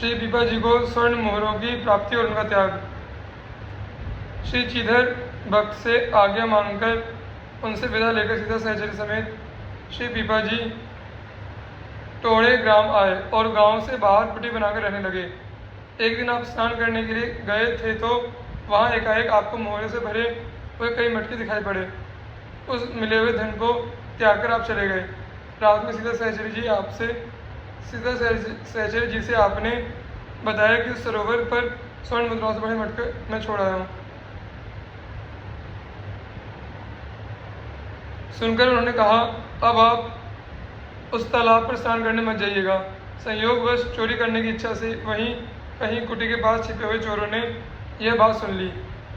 श्री पीपा जी को स्वर्ण मोहरों की प्राप्ति और उनका त्याग। श्री चीधर भक्त से आज्ञा मांगकर उनसे विदा लेकर सीता सहचरी समेत श्री पीपा जी टोड़े ग्राम आए और गांव से बाहर कुटी बनाकर रहने लगे। एक दिन आप स्नान करने के लिए गए थे तो वहां एकाएक आपको मोहरे से भरे हुए कई मटके दिखाई पड़े। उस मिले हुए धन को त्याग कर आप चले गए। रात में सीता सहचरी जी से आपने बताया कि उस सरोवर पर स्वर्ण मुद्राओं से बड़े मटके मैं छोड़ आया हूँ। सुनकर उन्होंने कहा, अब आप उस तालाब पर स्नान करने मत जाइएगा। संयोगवश चोरी करने की इच्छा से वहीं कहीं कुटी के पास छिपे हुए चोरों ने यह बात सुन ली।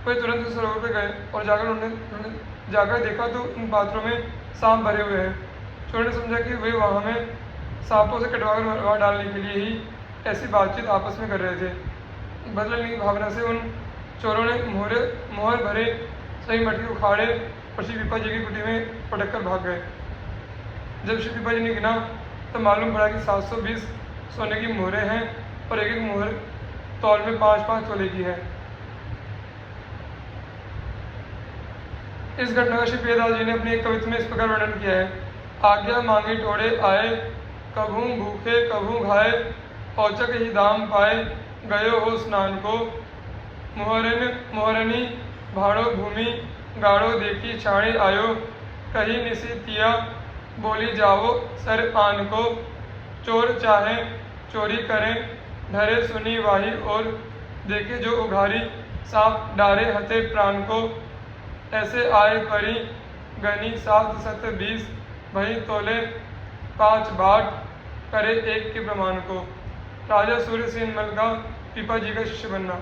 वे तुरंत उस सरोवर पर गए और उन्होंने जाकर देखा तो उन पात्रों में सांप भरे हुए हैं। चोरों ने समझा कि वे वहाँ में सांपों से कटवाकर मार डालने के लिए ही ऐसी बातचीत आपस में कर रहे थे। बदला लेने की भावना से उन चोरों ने मोहर भरे सभी मटके उखाड़े और श्री पीपा जी की कुटी में पटक कर भाग गए। जब श्री पीपा जी ने गिना तब मालूम पड़ा कि 720 सोने की मोहरें हैं और एक एक मोहर तौल में 5-5 तोले की है। इस घटना का श्री प्रियदास जी ने अपनी एक कविता में इस प्रकार वर्णन किया है। आज्ञा मांगे टोड़े आए, कभू भूखे कभू घाए, औचक ही दाम पाए, गयो हो स्नान को। मोहरनी भाड़ो भूमि, गाड़ो देखी छाड़े आयो, कही निसी तिया, बोली जाओ सर आन को। चोर चाहे चोरी करें, ढरे सुनी वाही और, देखे जो उघारी, सांप डारे हते प्राण को। ऐसे आए परी गनी 720, भई तोले 5 बाट, करे एक के प्रमाण को। राजा सूर्यसेन मल का पीपा जी का शिष्य बनना।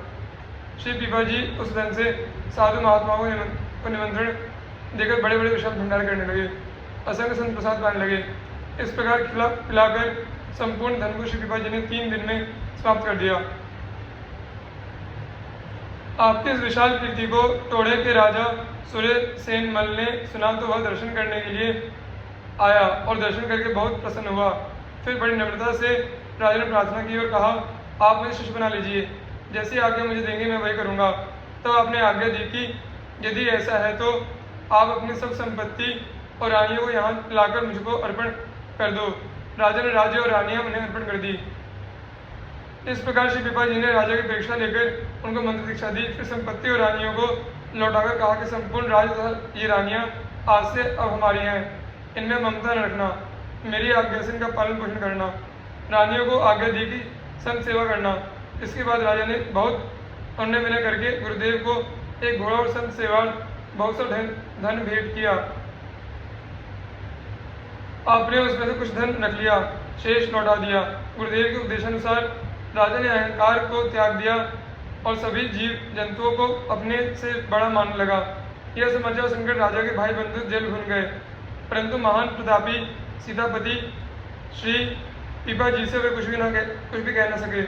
श्री पीपा जी उस दिन से साधु महात्माओं को निमंत्रण देकर बड़े बड़े विशाल भंडार करने लगे, असंख्य संत प्रसाद पाने लगे। इस प्रकार खिलाकर संपूर्ण धन को श्री पीपा जी ने 3 दिन में समाप्त कर दिया। आपकी इस विशाल कीर्ति को टोड़े के राजा सूर्यसेन मल ने सुना तो वह दर्शन करने के लिए आया और दर्शन करके बहुत प्रसन्न हुआ। फिर बड़ी नम्रता से राजा ने प्रार्थना की और कहा, आप मुझे शिष्य बना लीजिए, जैसी आज्ञा मुझे देंगे मैं वही करूँगा। तब आपने आज्ञा दी कि यदि ऐसा है तो आप अपनी सब संपत्ति और रानियों को यहाँ लाकर मुझको अर्पण कर दो। राजा ने राज्य और रानियाँ उन्हें अर्पण कर दी। इस प्रकार श्री पीपा जी ने राजा की परीक्षा लेकर उनको मंत्र दीक्षा दी। फिर संपत्ति और रानियों को लौटाकर कहा कि संपूर्ण राज्य तथा ये रानियाँ आज से अब हमारी हैं, इनमें ममता न रखना, मेरी आज्ञा से इनका पालन पोषण करना। रानियों को आज्ञा दी कि संत सेवा करना। इसके बाद राजा ने बहुत अन्य विनय करके गुरुदेव को एक घोड़ा और संत सेवा बहुत सा धन भेंट किया। आपने उसमें से कुछ धन रख लिया, शेष लौटा दिया। गुरुदेव के उपदेशानुसार राजा ने अहंकार को त्याग दिया और सभी जीव जंतुओं को अपने से बड़ा मानने लगा। यह समाचार सुनकर राजा के भाई बंधु जेल घुन गए, परंतु महान प्रतापी सीतापति श्री पीपा जी से वे कुछ भी कह न सके।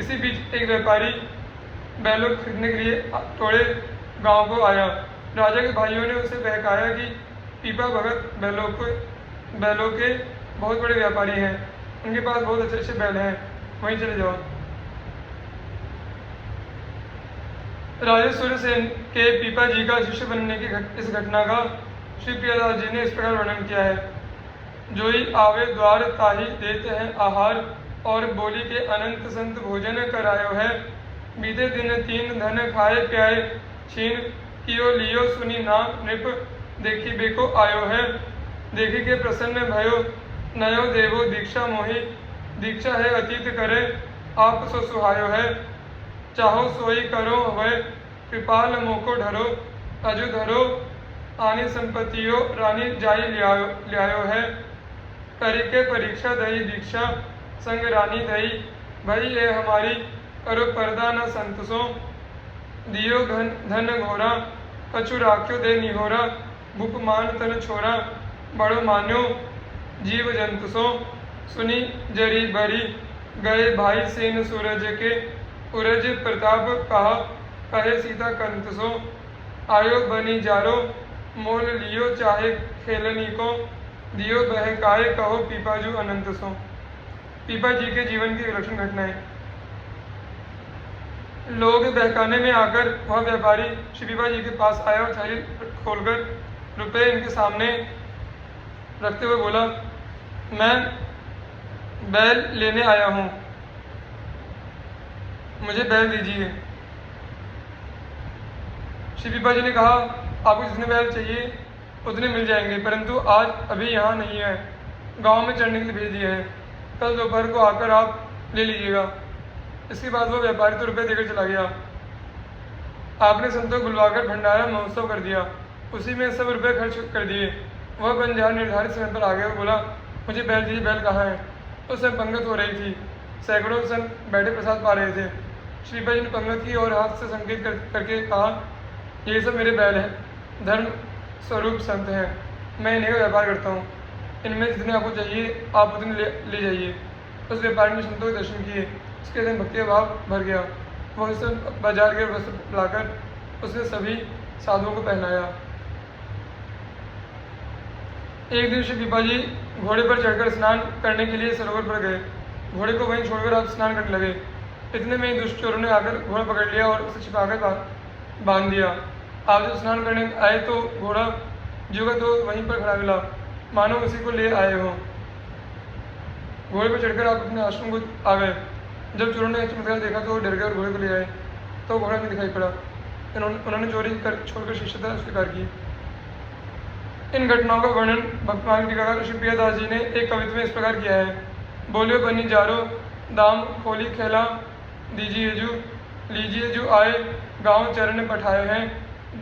इसी बीच एक व्यापारी बैलों खरीदने के लिए टोड़े गांव को आया। राजा के भाइयों ने उसे बहकाया कि पीपा भगत बैलों के बहुत बड़े व्यापारी हैं, उनके पास बहुत अच्छे अच्छे बैल हैं, वहीं चले जाओ। राजा सूर्यसेन के पीपा जी का शिष्य बनने की इस घटना का श्री प्रियदास जी ने इस प्रकार वर्णन किया है। जोई आवे द्वार ताही देते हैं आहार, और बोली के अनंत संत भोजन करायो है। बीते दिन 3 धन खाए प्याए, छीन कियो लियो सुनी नाम नृप, देखी बेको आयो है। देखी के प्रसन्न भयो, नयो देवो दीक्षा मोहि, दीक्षा है अतीत करे, आप सो सुहायो है। चाहो सोई करो वह, कृपाल मोको ढरो, अजु धरो आनी संपत्तियों, रानी जाई लियायो है। करिके परीक्षा दही दीक्षा, संग रानी दही, भई ये हमारी, करो पर्दा न संतसो। दियो धन घोरा, कछु राख्यो दे निहोरा, भूप मान तन छोरा, बड़ो मान्यो जीव जंतुसो। सुनी जरी बरी, गए भाई सेन सूरज के, उरज प्रताप कहा, कहे सीता कंतसो। आयो बनी जारो, मोल लियो चाहे खेलनी को, दियो बहकाए कहो पीपाजू अनंत सो। पीपा जी के जीवन की विलक्षण घटनाएं। लोगों के बहकाने में आकर वह व्यापारी श्री पीपा जी के पास आया और थैली खोलकर रुपए इनके सामने रखते हुए बोला, मैं बैल लेने आया हूँ, मुझे बैल दीजिए। श्री पीपा जी ने कहा, आपको जितने बैल चाहिए उतने मिल जाएंगे, परंतु आज अभी यहाँ नहीं है, गांव में चढ़ने के लिए भेज दिए हैं, कल दोपहर को आकर आप ले लीजिएगा। इसके बाद वह व्यापारी तो रुपये देकर चला गया। आपने संतों को बुलवाकर भंडारा महोत्सव कर दिया, उसी में सब रुपये खर्च कर दिए। वह बंजार निर्धारित समय पर आ गया और बोला, मुझे बैल दीजिए, बैल कहाँ है। उस समय पंगत हो रही थी, सैकड़ों संत बैठे प्रसाद पा रहे थे। श्री पीपा जी ने पंगत की और हाथ से संकेत करके कहा, ये सब मेरे बैल हैं, धर्म स्वरूप संत हैं, मैं इन्हीं का व्यापार करता हूँ, इनमें जितने आपको चाहिए आप उतने ले जाइए। उस व्यापारी ने संतों के दर्शन किए, उसके दिन भक्ति का भाव भर गया। वह उसे बाजार के वस्त्र लाकर उसने सभी साधुओं को पहनाया। एक दिन श्री पीपा जी घोड़े पर चढ़कर स्नान करने के लिए सरोवर पर गए। घोड़े को वहीं छोड़कर आप स्नान करने लगे। इतने में ही दुष्ट चोरों ने आकर घोड़ा पकड़ लिया और उसे छिपाकर बांध दिया। आप जब स्नान करने आए तो घोड़ा जो तो वहीं पर खड़ा मिला, मानो उसी को ले आए हो। घोड़े पर चढ़कर आप अपने आश्रम को आ गए। जब चोरों ने चमत्कार देखा तो डर गए और घोड़े को ले आए, तो घोड़ा नहीं दिखाई पड़ा। उन्होंने चोरी कर छोड़कर शिष्यता स्वीकार की। इन घटनाओं का वर्णन भक्तमार्ग टीकाकार श्री प्रियदास जी ने एक कविता में इस प्रकार किया है। बोलियो बनी जारो, दाम खोली खेला, दीजिए जू लीजिए जू आए, गाँव चरण पठाए हैं,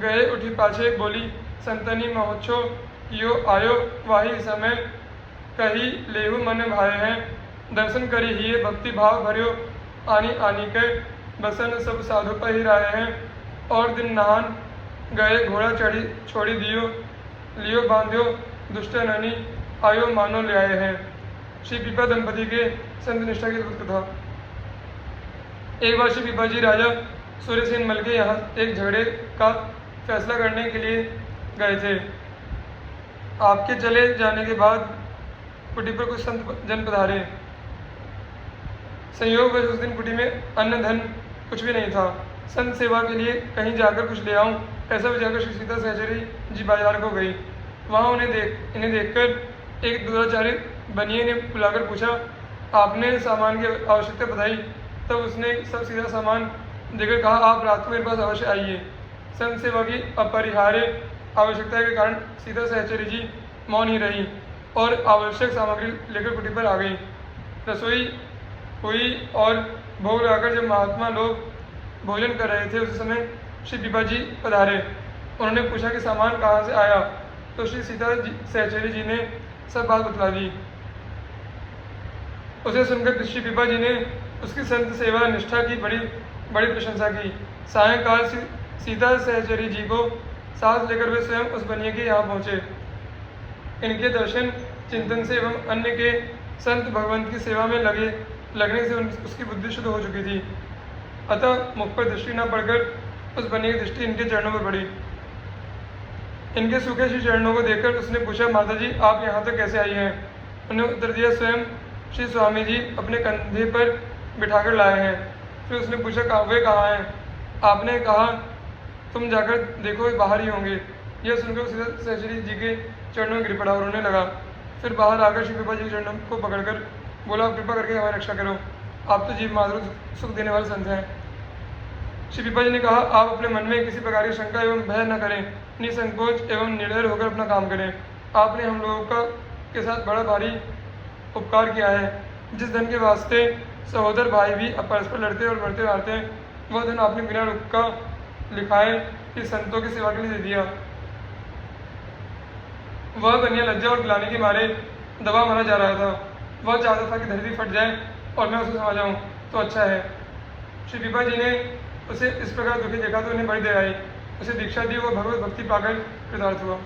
गए उठी पाछे बोली, संतनी महोत्सव कियो आयो, वाही समय कही लेहु मन भाए हैं, दर्शन करी हिये भक्ति भाव भरियो, आनी आनी के बसन सब साधु पहिराए हैं, और दिन नहान गए घोड़ा चढ़ी छोड़ी दियो, लियो बांधियो दुष्ट ननी आयो मानो ले आए हैं। श्री पीपा दंपति के संत निष्ठा की अद्भुत कथा। एक बार श्री पीपा जी राजा सूर्यसेन मल के यहाँ एक झगड़े का फैसला करने के लिए गए थे। आपके चले जाने के बाद कुटी पर कुछ संत जन पधारे। संयोग वश उस दिन कुटी में अन्न धन कुछ भी नहीं था। संत सेवा के लिए कहीं जाकर कुछ ले आऊं, ऐसा विचार श्री सीता सहचरी जी बाजार को गई। वहां इन्हें देखकर एक दुराचारी बनिए ने बुलाकर पूछा, आपने सामान की आवश्यकता बताई। तब उसने सब सीधा सामान देकर कहा, आप रात को मेरे पास अवश्य आइए। संत सेवा की अपरिहार्य आवश्यकता के कारण सीता सहचरी जी मौन ही रही और आवश्यक सामग्री लेकर कुटी पर आ गई। रसोई हुई और भोग लगाकर जब महात्मा लोग भोजन कर रहे थे उस समय श्री पीपा जी पधारे। उन्होंने पूछा कि सामान कहाँ से आया, तो श्री सीता सहचरी जी ने सब बात बतला दी। उसे सुनकर श्री पीपा जी ने उसकी संत सेवा निष्ठा की बड़ी बड़ी प्रशंसा की। सायंकाल सीता सहचरी जी को साथ लेकर वे स्वयं उस बनिए के यहाँ पहुँचे। इनके दर्शन चिंतन से एवं अन्य के संत भगवंत की सेवा में लगने से उसकी बुद्धि शुद्ध हो चुकी थी। अतः मुख पर दृष्टि न पड़कर उस बनिए की दृष्टि इनके चरणों पर पड़ी। इनके सूखे श्री चरणों को देखकर उसने पूछा, माता जी आप यहाँ तक कैसे आई हैं? उन्हें उत्तर दिया, स्वयं श्री स्वामी जी अपने कंधे पर बिठाकर लाए हैं। फिर उसने पूछा, वे कहाँ हैं? आपने कहा तुम जाकर देखो, वे बाहर ही होंगे। यह सुनकर सीता सहचरी जी के चरणों में गिर पड़ा और रोने लगा। फिर बाहर आकर श्री पीपा जी के चरणों को पकड़कर बोला, कृपा करके हमारी रक्षा करो, आप तो जीव माधुर सुख देने वाले संत हैं। श्री पीपा जी ने कहा, आप अपने मन में किसी प्रकार की शंका एवं भय न करें, निसंकोच एवं निर्भय होकर अपना काम करें। आपने हम लोगों के साथ बड़ा भारी उपकार किया है। जिस धन के वास्ते सहोदर भाई भी परस्पर लड़ते और मरते रहते हैं, वह धन आपने बिना रुक का लिखाए कि संतों की सेवा के लिए दे दिया। वह बनिया लज्जा और गिलानी के मारे दबा मारा जा रहा था। वह चाहता था कि धरती फट जाए और मैं उसे समा जाऊं तो अच्छा है। श्री पीपा जी ने उसे इस प्रकार दुखी देखा तो उन्हें बड़ी दया आई। उसे दीक्षा दी, वो भगवत भक्ति पाकर कृतार्थ हुआ।